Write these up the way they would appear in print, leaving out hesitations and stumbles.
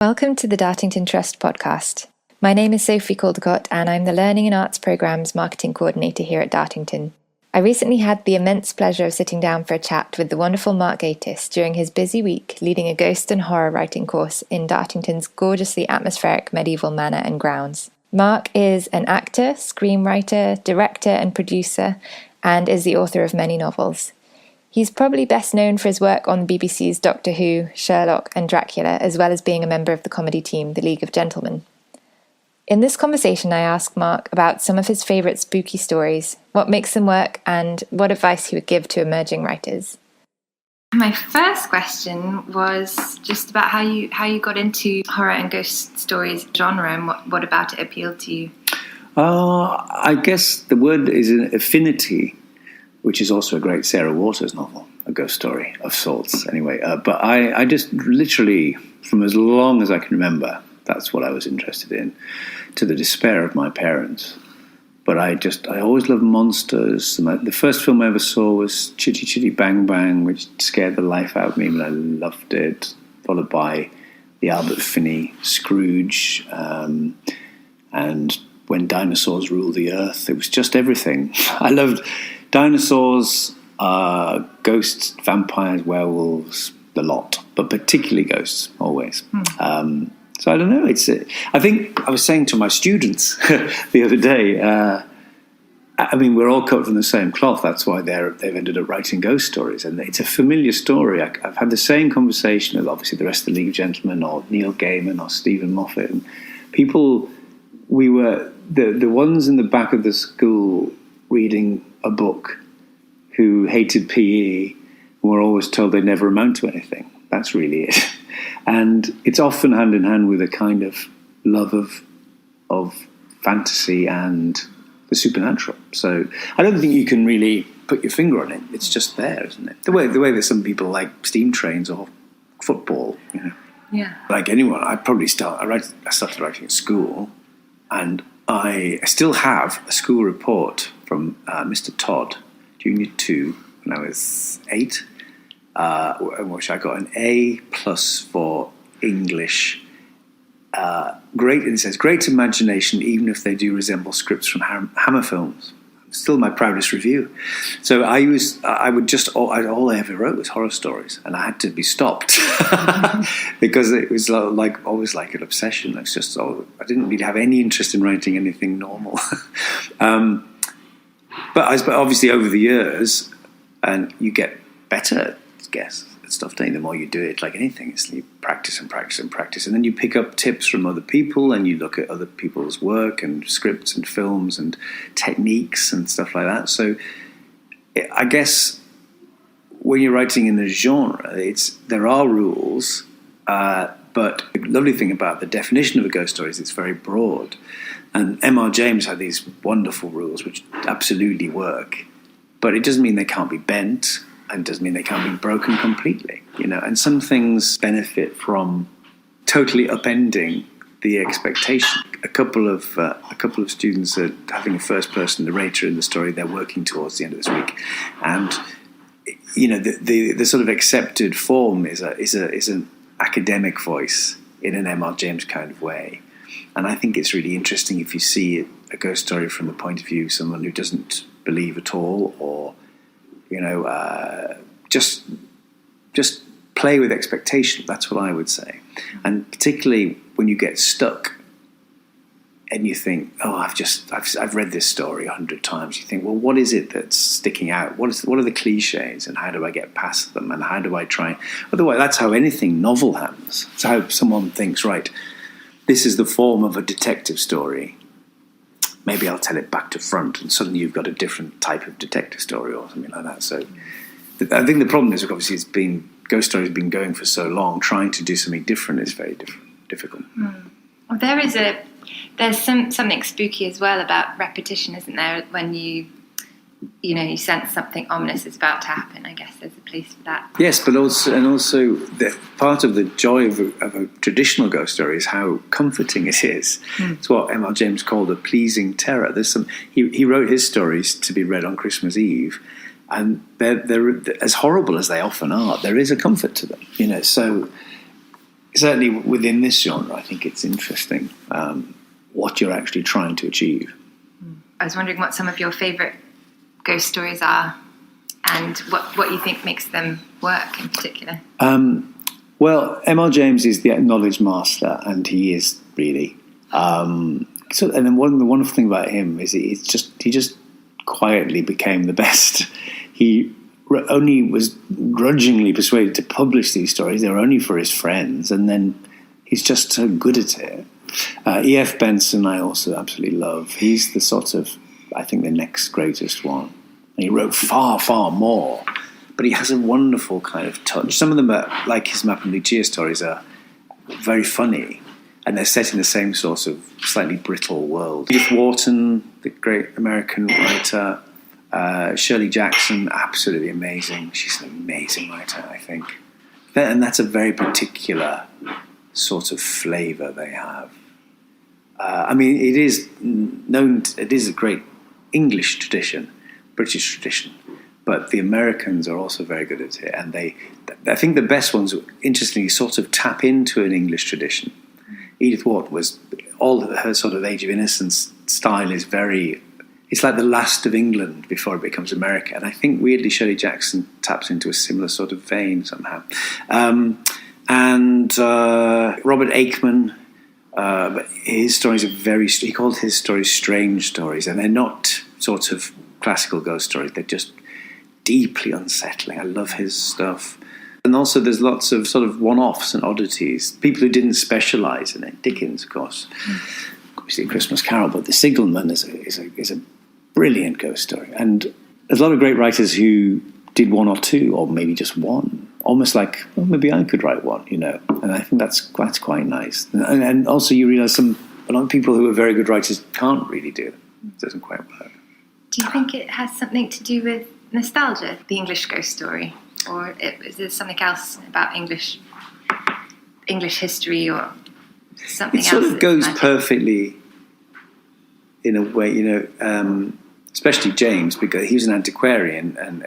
Welcome to the Dartington Trust podcast. My name is Sophie Caldecott and I'm the Learning and Arts Programme's Marketing Coordinator here at Dartington. I recently had the immense pleasure of sitting down for a chat with the wonderful Mark Gatiss during his busy week leading a ghost and horror writing course in Dartington's gorgeously atmospheric medieval manor and grounds. Mark is an actor, screenwriter, director and producer, and is the author of many novels. He's probably best known for his work on the BBC's Doctor Who, Sherlock and Dracula, as well as being a member of the comedy team The League of Gentlemen. In this conversation, I asked Mark about some of his favourite spooky stories, what makes them work, and what advice he would give to emerging writers. My first question was just about how you got into horror and ghost stories genre, and what about it appealed to you? I guess the word is an affinity, which is also a great Sarah Waters novel, a ghost story of sorts, anyway. But I just literally, from as long as I can remember, that's what I was interested in, to the despair of my parents. But I always loved monsters. The first film I ever saw was Chitty Chitty Bang Bang, which scared the life out of me, but I loved it, followed by the Albert Finney Scrooge, and When Dinosaurs Rule the Earth. It was just everything. I loved dinosaurs, ghosts, vampires, werewolves, the lot, but particularly ghosts, always. So I don't know. I think I was saying to my students the other day, I mean, we're all cut from the same cloth. That's why they've ended up writing ghost stories. And it's a familiar story. I've had the same conversation with, obviously, the rest of the League of Gentlemen or Neil Gaiman or Stephen Moffat. And people, we were the ones in the back of the school reading a book who hated PE and were always told they'd never amount to anything. That's really it. And it's often hand in hand with a kind of love of fantasy and the supernatural. So I don't think you can really put your finger on it. It's just there, isn't it? The way that some people like steam trains or football, you know. Yeah. Like anyone, I started writing at school, and I still have a school report from Mr. Todd, Junior 2, when I was 8, in which I got an A+ for English. Great, and it says, great imagination, even if they do resemble scripts from Hammer films. Still my proudest review. So all I ever wrote was horror stories, and I had to be stopped because it was always like an obsession. It's just, I didn't really have any interest in writing anything normal. But obviously over the years, and you get better, I guess, at stuff, don't you? The more you do it, like anything, it's you practice and practice and practice, and then you pick up tips from other people, and you look at other people's work and scripts and films and techniques and stuff like that. So I guess when you're writing in a genre, there are rules, but the lovely thing about the definition of a ghost story is it's very broad. And M.R. James had these wonderful rules which absolutely work, but it doesn't mean they can't be bent, and it doesn't mean they can't be broken completely, you know. And some things benefit from totally upending the expectation. A couple of students are having a first-person narrator in the story they're working towards the end of this week, and you know the sort of accepted form is an academic voice in an M.R. James kind of way. And I think it's really interesting if you see a ghost story from the point of view of someone who doesn't believe at all, or, you know, just play with expectation. That's what I would say. And particularly when you get stuck and you think, oh, I've read this story 100 times. You think, well, what is it that's sticking out? What are the cliches, and how do I get past them? And how do I try? Otherwise, that's how anything novel happens. It's how someone thinks, right, this is the form of a detective story. Maybe I'll tell it back to front, and suddenly you've got a different type of detective story or something like that. So I think the problem is, obviously, ghost stories have been going for so long. Trying to do something different is very difficult. Well, there's something spooky as well about repetition, isn't there? When you sense something ominous is about to happen. I guess there's a place for that. Yes, but also part of the joy of a traditional ghost story is how comforting it is. It's what M.R. James called a pleasing terror. He wrote his stories to be read on Christmas Eve, and they're as horrible as they often are. There is a comfort to them, you know. So certainly within this genre, I think it's interesting what you're actually trying to achieve. I was wondering what some of your favourite ghost stories are, and what you think makes them work in particular. Well, M.R. James is the acknowledged master, and he is really. And then the wonderful thing about him is he just quietly became the best. He only was grudgingly persuaded to publish these stories. They were only for his friends, and then he's just so good at it. E.F. Benson I also absolutely love. He's the sort of, I think, the next greatest one. And he wrote far, far more, but he has a wonderful kind of touch. Some of them, are, like his Map and Lucia stories, are very funny, and they're set in the same sort of slightly brittle world. Edith Wharton, the great American writer, Shirley Jackson, absolutely amazing. She's an amazing writer, I think. And that's a very particular sort of flavour they have. I mean, it is a great English tradition, British tradition, but the Americans are also very good at it. And I think the best ones, interestingly, sort of tap into an English tradition. Edith Wharton her sort of Age of Innocence style is it's like the last of England before it becomes America. And I think, weirdly, Shirley Jackson taps into a similar sort of vein somehow. And Robert Aikman, his stories are he called his stories strange stories, and they're not sort of classical ghost stories. They're just deeply unsettling. I love his stuff. And also there's lots of sort of one-offs and oddities, people who didn't specialise in it. Dickens, of course. Obviously, A Christmas Carol, but The Signalman is a brilliant ghost story. And there's a lot of great writers who did one or two, or maybe just one. Almost like, well, maybe I could write one, you know. And I think that's quite nice. And also you realise a lot of people who are very good writers can't really do it. It doesn't quite work. Do you think it has something to do with nostalgia, the English ghost story? Or is there something else about English history or something else? It sort of goes perfectly in a way, you know, especially James, because he was an antiquarian, and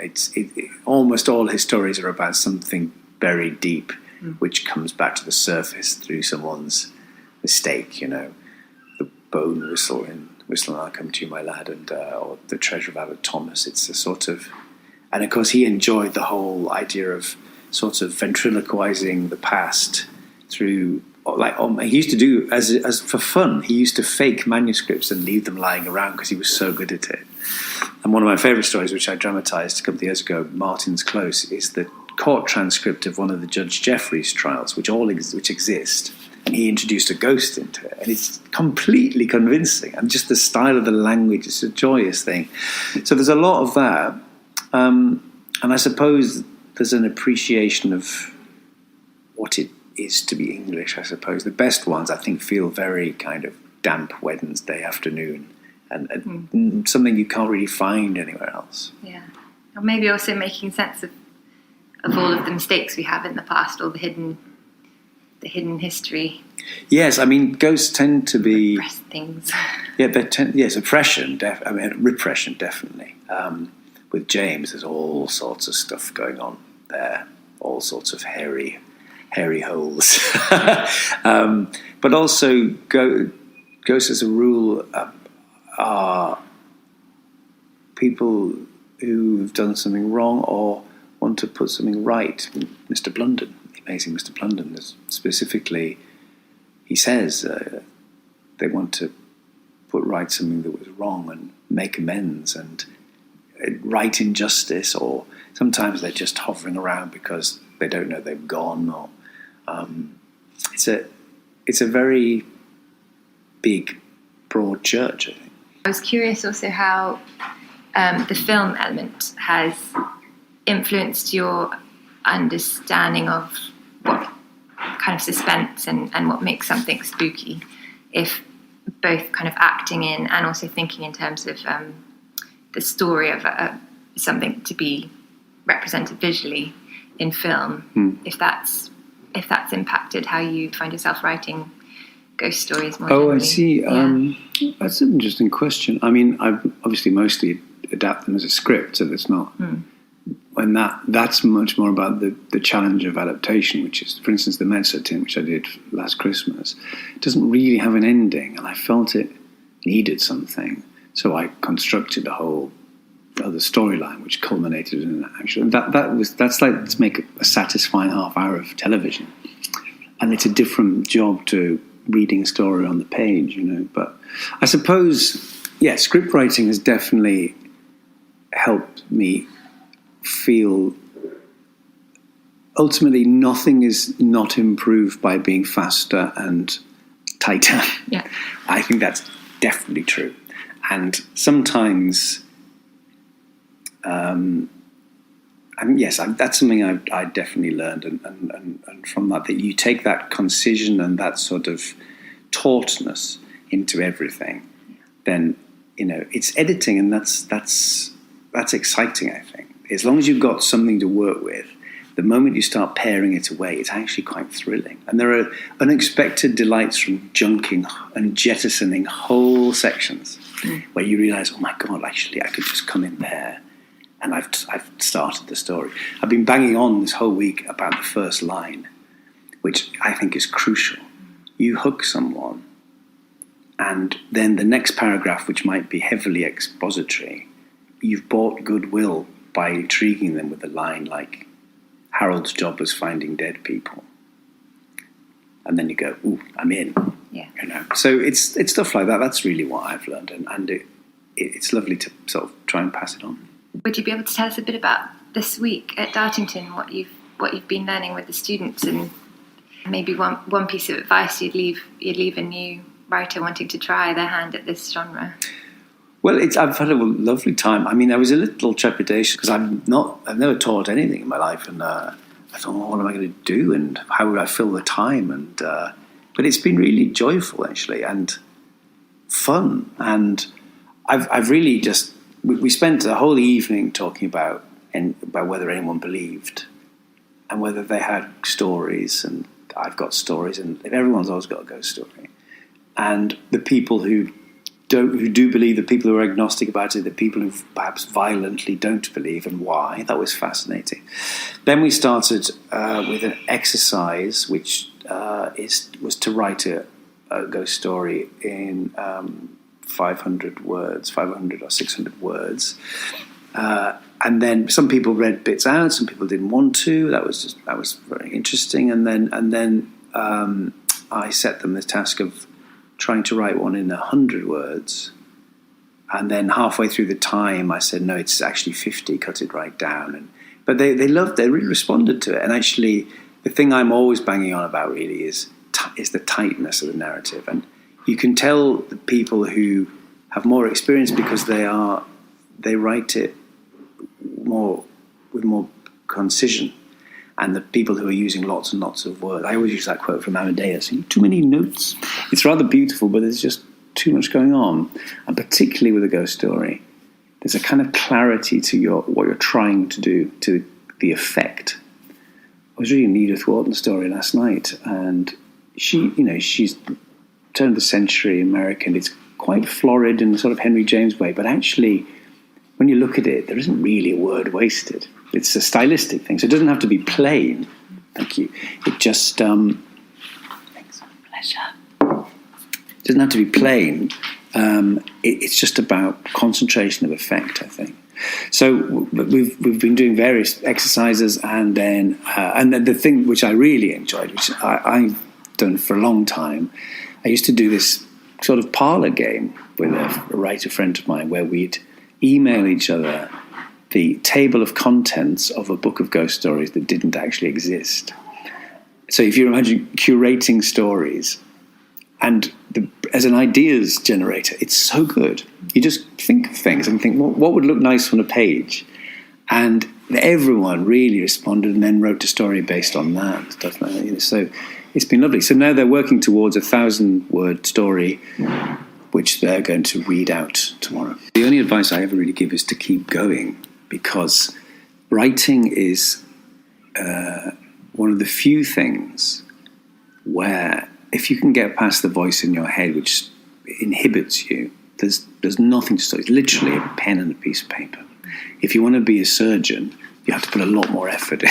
almost all his stories are about something very deep, which comes back to the surface through someone's mistake, you know. The bone whistle in Whistle and I'll Come to You, My Lad, and or The Treasure of Abbot Thomas. It's a sort of... And of course, he enjoyed the whole idea of sort of ventriloquizing the past through, he used to do as for fun. He used to fake manuscripts and leave them lying around because he was so good at it. And one of my favourite stories, which I dramatised a couple of years ago, Martin's Close, is the court transcript of one of the Judge Jeffreys trials, which exist. And he introduced a ghost into it, and it's completely convincing. And just the style of the language, it's a joyous thing. So there's a lot of that. And I suppose there's an appreciation of what it is to be English, I suppose. The best ones, I think, feel very kind of damp Wednesday afternoon and something you can't really find anywhere else. Yeah. Or maybe also making sense of all of the mistakes we have in the past, all the hidden history. Yes, I mean, ghosts tend to be... Repressed things. Yeah, oppression, repression, definitely. With James, there's all sorts of stuff going on there, all sorts of hairy holes. But also, ghosts as a rule are people who've done something wrong or want to put something right. Mr. Blunden, the amazing Mr. Blunden, specifically, he says they want to put right something that was wrong and make amends and right injustice, or sometimes they're just hovering around because they don't know they've gone. Or it's a very big, broad church, I think. I was curious also how the film element has influenced your understanding of what kind of suspense and what makes something spooky, if both kind of acting in and also thinking in terms of the story of something to be represented visually in film, if that's impacted how you find yourself writing ghost stories more generally. I see. Yeah. That's an interesting question. I mean, I obviously mostly adapt them as a script, so that's not when that's much more about the challenge of adaptation, which is, for instance, the Mezzotint, which I did last Christmas, doesn't really have an ending, and I felt it needed something. So I constructed the whole other storyline, which culminated in an action. And that's like to make a satisfying half hour of television. And it's a different job to reading a story on the page, But I suppose, script writing has definitely helped me feel ultimately nothing is not improved by being faster and tighter. Yeah. I think that's definitely true. And sometimes, that's something I definitely learned, and from that you take that concision and that sort of tautness into everything, then it's editing, and that's exciting. I think as long as you've got something to work with, the moment you start paring it away, it's actually quite thrilling. And there are unexpected delights from junking and jettisoning whole sections where you realise, oh my God, actually I could just come in there and I've started the story. I've been banging on this whole week about the first line, which I think is crucial. You hook someone, and then the next paragraph, which might be heavily expository, you've bought goodwill by intriguing them with a line like, Harold's job was finding dead people. And then you go, ooh, I'm in. Yeah. So it's stuff like that. That's really what I've learned. And it's lovely to sort of try and pass it on. Would you be able to tell us a bit about this week at Dartington, what you've been learning with the students, and maybe one piece of advice you'd leave a new writer wanting to try their hand at this genre? Well, I've had a lovely time. I mean, there was a little trepidation because I've never taught anything in my life, and I thought, what am I going to do, and how would I fill the time? And but it's been really joyful actually, and fun. And I've really just we spent the whole evening talking about whether anyone believed, and whether they had stories, and I've got stories, and everyone's always got a ghost story, and the people who do believe, the people who are agnostic about it, the people who perhaps violently don't believe, and why. That was fascinating. Then we started with an exercise, which was to write a ghost story in 500 words, 500 or 600 words. And then some people read bits out, some people didn't want to. That was very interesting. And then I set them the task of trying to write one in 100 words, and then halfway through the time I said, no, it's actually 50, cut it right down. But they really responded to it. And actually the thing I'm always banging on about really is the tightness of the narrative. And you can tell the people who have more experience because they write it with more concision. And the people who are using lots and lots of words. I always use that quote from Amadeus, too many notes. It's rather beautiful, but there's just too much going on. And particularly with a ghost story, there's a kind of clarity to what you're trying to do, to the effect. I was reading Edith Wharton's story last night, and she's turn of the century American. It's quite florid in the sort of Henry James way, but actually, when you look at it, there isn't really a word wasted. It's a stylistic thing, so it doesn't have to be plain. Thank you. It just thanks, pleasure. It doesn't have to be plain. It's just about concentration of effect, I think. So we've been doing various exercises, and then the thing which I really enjoyed, which I've done for a long time, I used to do this sort of parlour game with a writer friend of mine, where we'd email each other the table of contents of a book of ghost stories that didn't actually exist. So if you imagine curating stories, and as an ideas generator, it's so good. You just think of things and think, what would look nice on a page? And everyone really responded and then wrote a story based on that. Stuff like that. So it's been lovely. So now they're working towards a 1,000-word story, which they're going to read out tomorrow. The only advice I ever really give is to keep going, because writing is one of the few things where if you can get past the voice in your head which inhibits you, there's nothing to stop. It's literally a pen and a piece of paper. If you want to be a surgeon, you have to put a lot more effort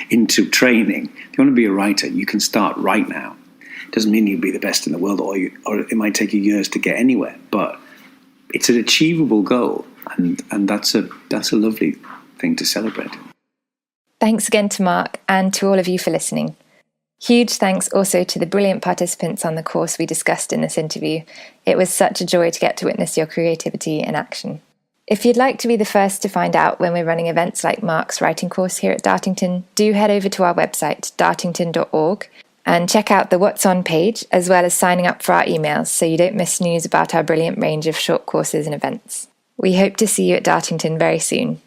into training. If you want to be a writer, you can start right now. It doesn't mean you'll be the best in the world, or it might take you years to get anywhere, but it's an achievable goal, and that's a lovely thing to celebrate. Thanks again to Mark and to all of you for listening. Huge thanks also to the brilliant participants on the course we discussed in this interview. It was such a joy to get to witness your creativity in action. If you'd like to be the first to find out when we're running events like Mark's writing course here at Dartington, do head over to our website, dartington.org, and check out the What's On page, as well as signing up for our emails so you don't miss news about our brilliant range of short courses and events. We hope to see you at Dartington very soon.